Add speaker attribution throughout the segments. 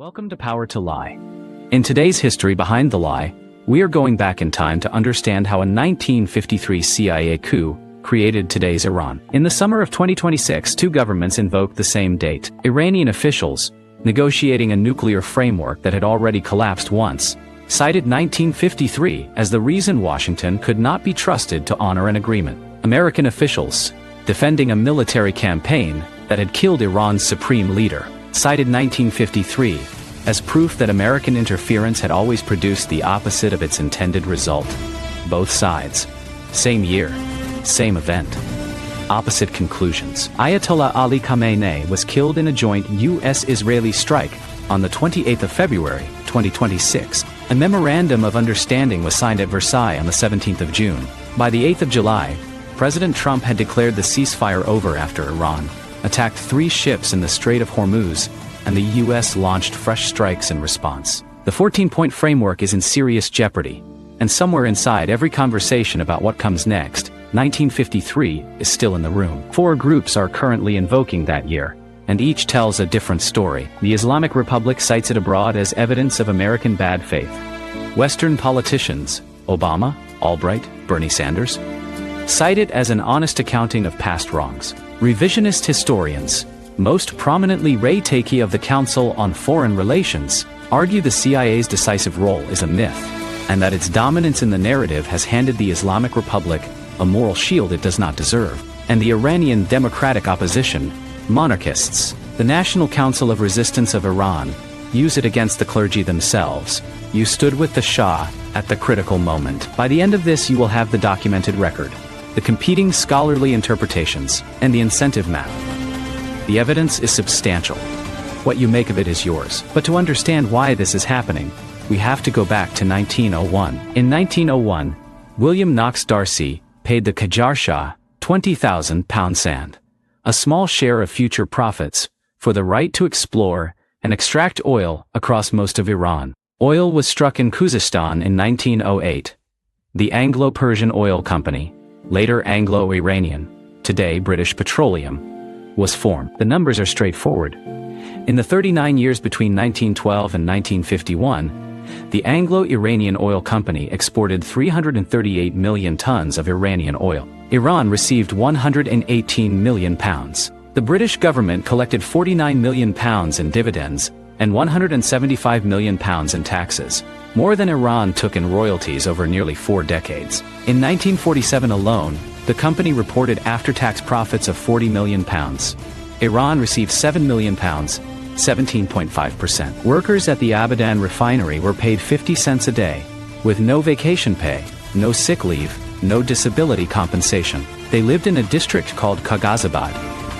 Speaker 1: Welcome to Power to Lie. In today's History Behind the Lie, we are going back in time to understand how a 1953 CIA coup created today's Iran. In the summer of 2026, two governments invoked the same date. Iranian officials, negotiating a nuclear framework that had already collapsed once, cited 1953 as the reason Washington could not be trusted to honor an agreement. American officials, defending a military campaign that had killed Iran's supreme leader, cited 1953 as proof that American interference had always produced the opposite of its intended result. Both sides. Same year. Same event. Opposite conclusions. Ayatollah Ali Khamenei was killed in a joint U.S.-Israeli strike on the 28th of February, 2026. A memorandum of understanding was signed at Versailles on the 17th of June. By the 8th of July, President Trump had declared the ceasefire over after Iran attacked 3 ships in the Strait of Hormuz, and the U.S. launched fresh strikes in response. The 14-point framework is in serious jeopardy, and somewhere inside every conversation about what comes next, 1953 is still in the room. 4 groups are currently invoking that year, and each tells a different story. The Islamic Republic cites it abroad as evidence of American bad faith. Western politicians, Obama, Albright, Bernie Sanders, cite it as an honest accounting of past wrongs. Revisionist historians, most prominently Ray Takey of the Council on Foreign Relations, argue the CIA's decisive role is a myth, and that its dominance in the narrative has handed the Islamic Republic a moral shield it does not deserve. And the Iranian democratic opposition, monarchists, the National Council of Resistance of Iran, use it against the clergy themselves. You stood with the Shah at the critical moment. By the end of this you will have the documented record, the competing scholarly interpretations, and the incentive map. The evidence is substantial. What you make of it is yours. But to understand why this is happening, we have to go back to 1901. In 1901, William Knox Darcy paid the Qajar Shah £20,000 sand, a small share of future profits, for the right to explore and extract oil across most of Iran. Oil was struck in Khuzestan in 1908. The Anglo-Persian Oil Company, later Anglo-Iranian, today British Petroleum, was formed. The numbers are straightforward. In the 39 years between 1912 and 1951, the Anglo-Iranian Oil Company exported 338 million tons of Iranian oil. Iran received 118 million pounds. The British government collected 49 million pounds in dividends and 175 million pounds in taxes, more than Iran took in royalties over nearly 4 decades. In 1947 alone, the company reported after-tax profits of 40 million pounds. Iran received 7 million pounds, 17.5%. Workers at the Abadan refinery were paid 50 cents a day, with no vacation pay, no sick leave, no disability compensation. They lived in a district called Kagazabad,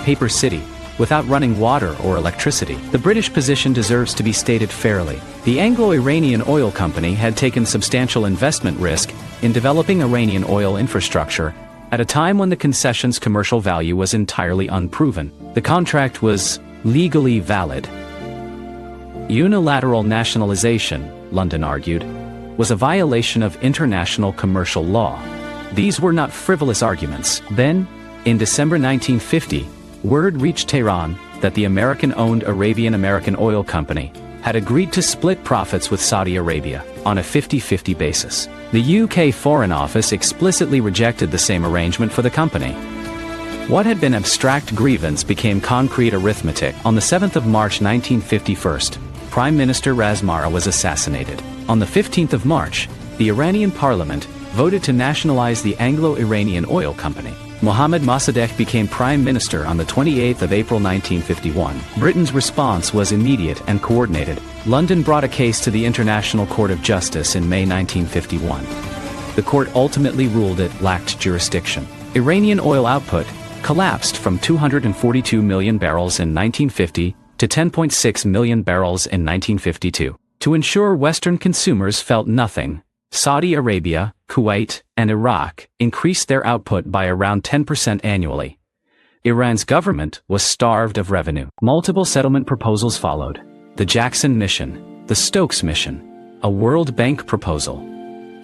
Speaker 1: Paper City, without running water or electricity. The British position deserves to be stated fairly. The Anglo-Iranian Oil Company had taken substantial investment risk in developing Iranian oil infrastructure at a time when the concession's commercial value was entirely unproven. The contract was legally valid. Unilateral nationalization, London argued, was a violation of international commercial law. These were not frivolous arguments. Then, in December 1950, word reached Tehran that the American-owned Arabian-American Oil Company had agreed to split profits with Saudi Arabia on a 50-50 basis. The UK Foreign Office explicitly rejected the same arrangement for the company. What had been abstract grievance became concrete arithmetic. On the 7th of March 1951, Prime Minister Razmara was assassinated. On the 15th of March, the Iranian parliament voted to nationalize the Anglo-Iranian Oil Company. Mohammad Mossadegh became prime minister on the 28th of April 1951. Britain's response was immediate and coordinated. London brought a case to the International Court of Justice in May 1951. The court ultimately ruled it lacked jurisdiction. Iranian oil output collapsed from 242 million barrels in 1950 to 10.6 million barrels in 1952. To ensure Western consumers felt nothing, Saudi Arabia, Kuwait, and Iraq increased their output by around 10% annually. Iran's government was starved of revenue. Multiple settlement proposals followed. The Jackson Mission, the Stokes Mission, a World Bank proposal,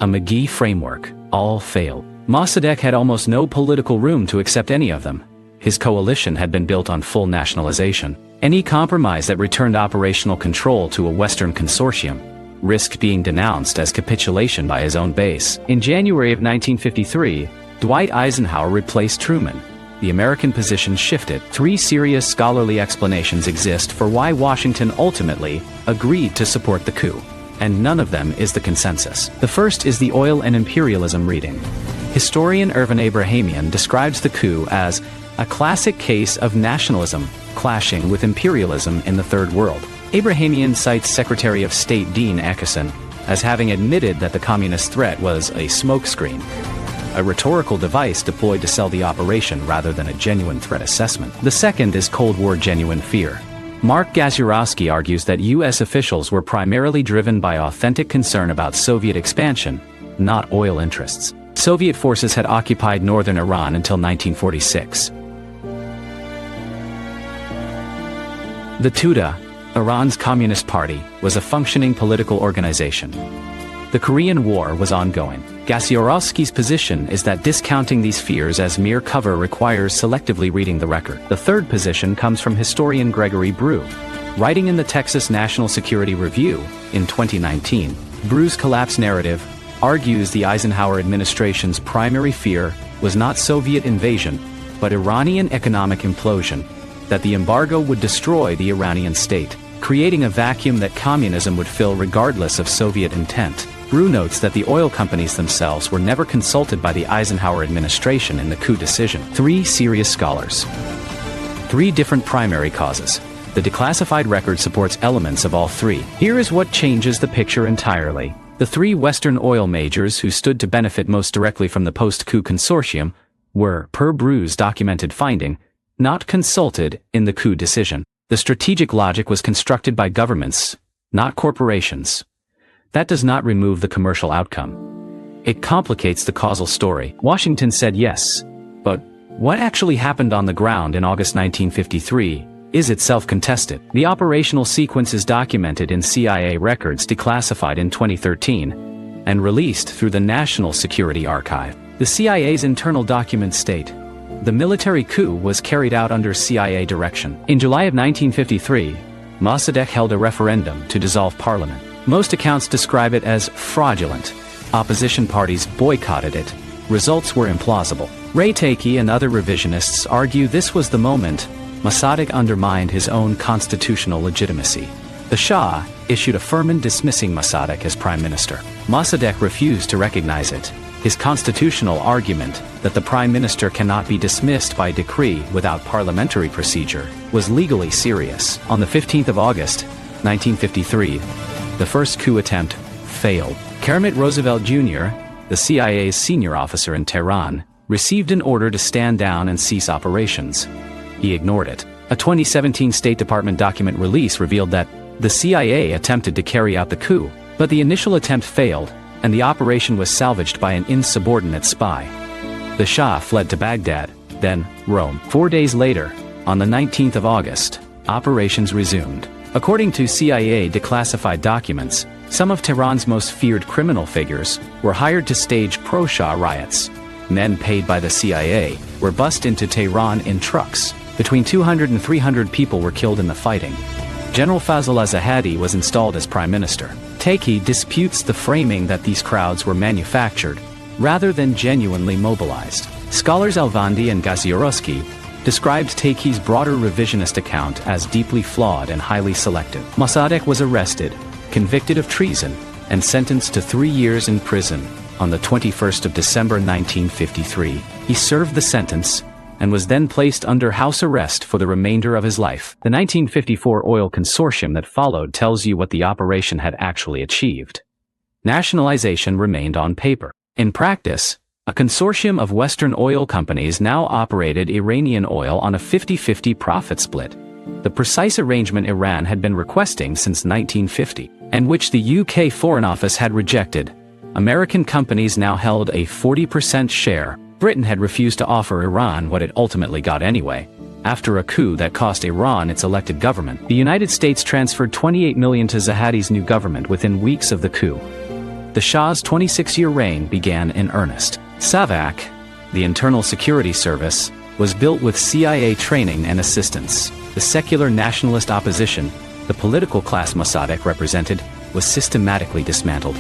Speaker 1: a McGee framework, all failed. Mossadegh had almost no political room to accept any of them. His coalition had been built on full nationalization. Any compromise that returned operational control to a Western consortium risked being denounced as capitulation by his own base. In January of 1953, Dwight Eisenhower replaced Truman. The American position shifted. 3 serious scholarly explanations exist for why Washington ultimately agreed to support the coup, and none of them is the consensus. The first is the oil and imperialism reading. Historian Irvin Abrahamian describes the coup as a classic case of nationalism clashing with imperialism in the Third World. Abrahamian cites Secretary of State Dean Acheson as having admitted that the communist threat was a smokescreen, a rhetorical device deployed to sell the operation rather than a genuine threat assessment. The second is Cold War genuine fear. Mark Gasiorowski argues that U.S. officials were primarily driven by authentic concern about Soviet expansion, not oil interests. Soviet forces had occupied northern Iran until 1946. The Tudeh, Iran's Communist Party, was a functioning political organization. The Korean War was ongoing. Gasiorowski's position is that discounting these fears as mere cover requires selectively reading the record. The third position comes from historian Gregory Brew. Writing in the Texas National Security Review in 2019, Brew's collapse narrative argues the Eisenhower administration's primary fear was not Soviet invasion, but Iranian economic implosion, that the embargo would destroy the Iranian state, creating a vacuum that communism would fill regardless of Soviet intent. Brew notes that the oil companies themselves were never consulted by the Eisenhower administration in the coup decision. 3 serious scholars. 3 different primary causes. The declassified record supports elements of all 3. Here is what changes the picture entirely. The 3 Western oil majors who stood to benefit most directly from the post-coup consortium were, per Brew's documented finding, not consulted in the coup decision. The strategic logic was constructed by governments, not corporations. That does not remove the commercial outcome. It complicates the causal story. Washington said yes, but what actually happened on the ground in August 1953 is itself contested. The operational sequence is documented in CIA records declassified in 2013 and released through the National Security Archive. The CIA's internal documents state, the military coup was carried out under CIA direction. In July of 1953, Mossadegh held a referendum to dissolve parliament. Most accounts describe it as fraudulent. Opposition parties boycotted it. Results were implausible. Ray Takey and other revisionists argue this was the moment Mossadegh undermined his own constitutional legitimacy. The Shah issued a firman dismissing Mossadegh as prime minister. Mossadegh refused to recognize it. His constitutional argument that the prime minister cannot be dismissed by decree without parliamentary procedure was legally serious. On the 15th of August, 1953, the first coup attempt failed. Kermit Roosevelt Jr., the CIA's senior officer in Tehran, received an order to stand down and cease operations. He ignored it. A 2017 State Department document release revealed that the CIA attempted to carry out the coup, but the initial attempt failed, and the operation was salvaged by an insubordinate spy. The Shah fled to Baghdad, then Rome. 4 days later, on the 19th of August, operations resumed. According to CIA declassified documents, some of Tehran's most feared criminal figures were hired to stage pro-Shah riots. Men paid by the CIA were bussed into Tehran in trucks. Between 200 and 300 people were killed in the fighting. General Fazl al-Zahedi was installed as prime minister. Takey disputes the framing that these crowds were manufactured, rather than genuinely mobilized. Scholars Alvandi and Gasiorowski described Takey's broader revisionist account as deeply flawed and highly selective. Mossadegh was arrested, convicted of treason, and sentenced to 3 years in prison on the 21st of December 1953. He served the sentence and was then placed under house arrest for the remainder of his life. The 1954 oil consortium that followed tells you what the operation had actually achieved. Nationalization remained on paper. In practice, a consortium of Western oil companies now operated Iranian oil on a 50-50 profit split, the precise arrangement Iran had been requesting since 1950, and which the UK Foreign Office had rejected. American companies now held a 40% share. Britain had refused to offer Iran what it ultimately got anyway. After a coup that cost Iran its elected government, the United States transferred $28 million to Zahedi's new government within weeks of the coup. The Shah's 26-year reign began in earnest. SAVAK, the Internal Security Service, was built with CIA training and assistance. The secular nationalist opposition, the political class Mossadegh represented, was systematically dismantled.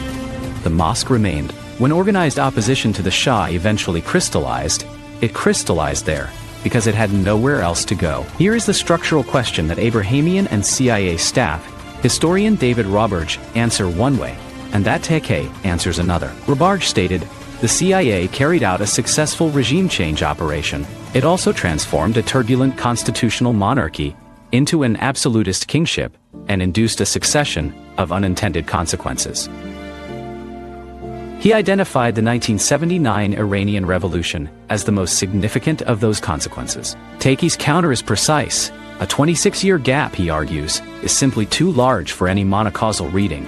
Speaker 1: The mosque remained. When organized opposition to the Shah eventually crystallized, it crystallized there because it had nowhere else to go. Here is the structural question that Abrahamian and CIA staff, historian David Robbery, answer one way, and that Takei answers another. Robbery stated, the CIA carried out a successful regime change operation. It also transformed a turbulent constitutional monarchy into an absolutist kingship and induced a succession of unintended consequences. He identified the 1979 Iranian Revolution as the most significant of those consequences. Takei's counter is precise. A 26-year gap, he argues, is simply too large for any monocausal reading.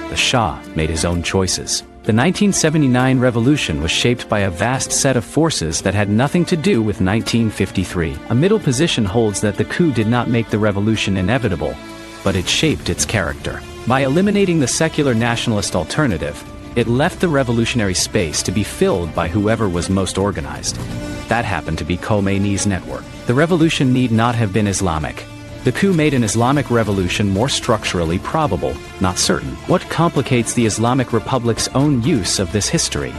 Speaker 1: The Shah made his own choices. The 1979 revolution was shaped by a vast set of forces that had nothing to do with 1953. A middle position holds that the coup did not make the revolution inevitable, but it shaped its character. By eliminating the secular nationalist alternative, it left the revolutionary space to be filled by whoever was most organized. That happened to be Khomeini's network. The revolution need not have been Islamic. The coup made an Islamic revolution more structurally probable, not certain. What complicates the Islamic Republic's own use of this history?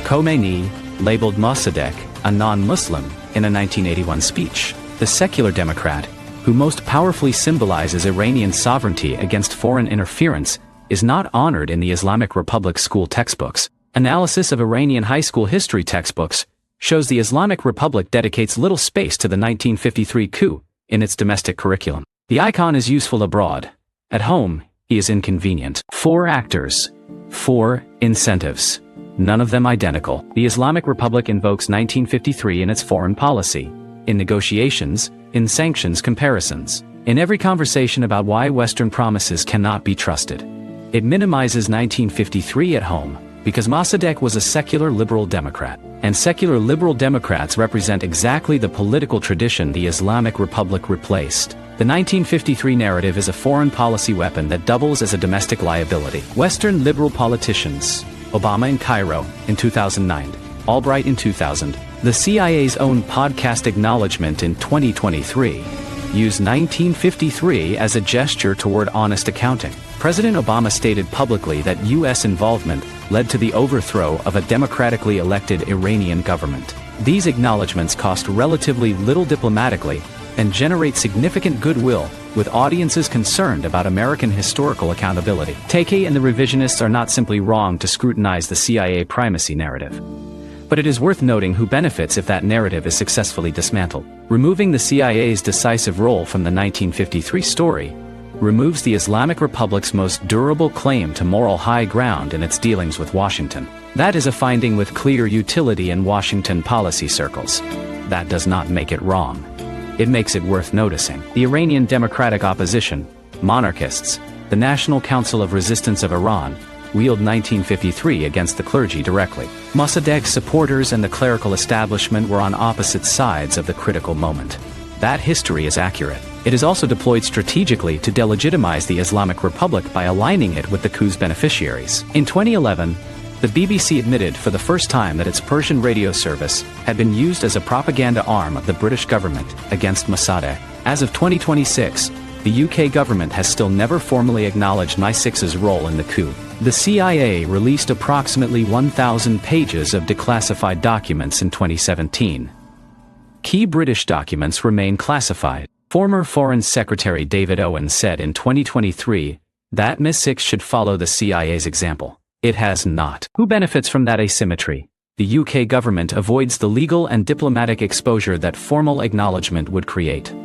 Speaker 1: Khomeini labeled Mossadegh a non-Muslim in a 1981 speech. The secular democrat, who most powerfully symbolizes Iranian sovereignty against foreign interference, is not honored in the Islamic Republic school textbooks. Analysis of Iranian high school history textbooks shows the Islamic Republic dedicates little space to the 1953 coup in its domestic curriculum. The icon is useful abroad. At home, he is inconvenient. 4 actors. 4 incentives. None of them identical. The Islamic Republic invokes 1953 in its foreign policy, in negotiations, in sanctions comparisons, in every conversation about why Western promises cannot be trusted. It minimizes 1953 at home, because Mossadegh was a secular liberal democrat, and secular liberal democrats represent exactly the political tradition the Islamic Republic replaced. The 1953 narrative is a foreign policy weapon that doubles as a domestic liability. Western liberal politicians, Obama in Cairo in 2009, Albright in 2000, the CIA's own podcast Acknowledgment in 2023, use 1953 as a gesture toward honest accounting. President Obama stated publicly that U.S. involvement led to the overthrow of a democratically elected Iranian government. These acknowledgments cost relatively little diplomatically and generate significant goodwill with audiences concerned about American historical accountability. Takei and the revisionists are not simply wrong to scrutinize the CIA primacy narrative. But it is worth noting who benefits if that narrative is successfully dismantled. Removing the CIA's decisive role from the 1953 story removes the Islamic Republic's most durable claim to moral high ground in its dealings with Washington. That is a finding with clear utility in Washington policy circles. That does not make it wrong. It makes it worth noticing. The Iranian Democratic Opposition, monarchists, the National Council of Resistance of Iran, wield 1953 against the clergy directly. Mossadegh's supporters and the clerical establishment were on opposite sides of the critical moment. That history is accurate. It is also deployed strategically to delegitimize the Islamic Republic by aligning it with the coup's beneficiaries. In 2011, the BBC admitted for the first time that its Persian radio service had been used as a propaganda arm of the British government against Mossadegh. As of 2026, the UK government has still never formally acknowledged MI6's role in the coup. The CIA released approximately 1,000 pages of declassified documents in 2017. Key British documents remain classified. Former Foreign Secretary David Owen said in 2023 that MI6 should follow the CIA's example. It has not. Who benefits from that asymmetry? The UK government avoids the legal and diplomatic exposure that formal acknowledgement would create.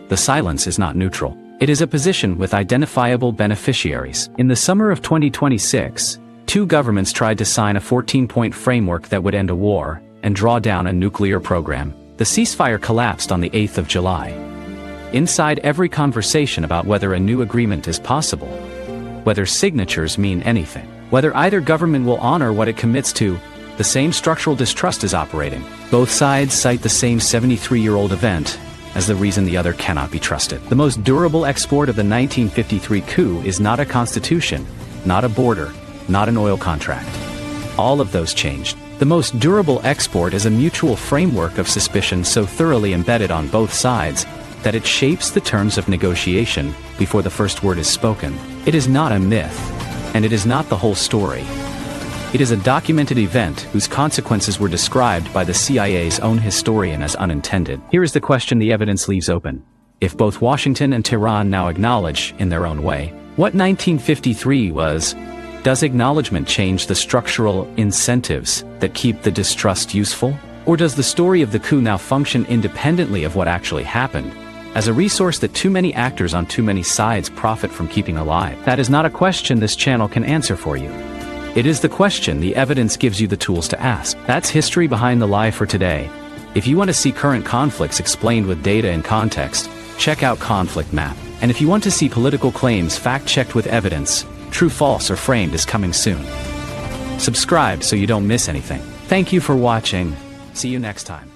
Speaker 1: The silence is not neutral. It is a position with identifiable beneficiaries. In the summer of 2026, 2 governments tried to sign a 14-point framework that would end a war and draw down a nuclear program. The ceasefire collapsed on the 8th of July. Inside every conversation about whether a new agreement is possible, whether signatures mean anything, whether either government will honor what it commits to, the same structural distrust is operating. Both sides cite the same 73-year-old event as the reason the other cannot be trusted. The most durable export of the 1953 coup is not a constitution, not a border, not an oil contract. All of those changed. The most durable export is a mutual framework of suspicion so thoroughly embedded on both sides that it shapes the terms of negotiation before the first word is spoken. It is not a myth, and it is not the whole story. It is a documented event whose consequences were described by the CIA's own historian as unintended. Here is the question the evidence leaves open. If both Washington and Tehran now acknowledge, in their own way, what 1953 was, does acknowledgement change the structural incentives that keep the distrust useful? Or does the story of the coup now function independently of what actually happened, as a resource that too many actors on too many sides profit from keeping alive? That is not a question this channel can answer for you. It is the question the evidence gives you the tools to ask. That's history behind the lie for today. If you want to see current conflicts explained with data and context, check out Conflict Map. And if you want to see political claims fact-checked with evidence, True, False, or Framed is coming soon. Subscribe so you don't miss anything. Thank you for watching. See you next time.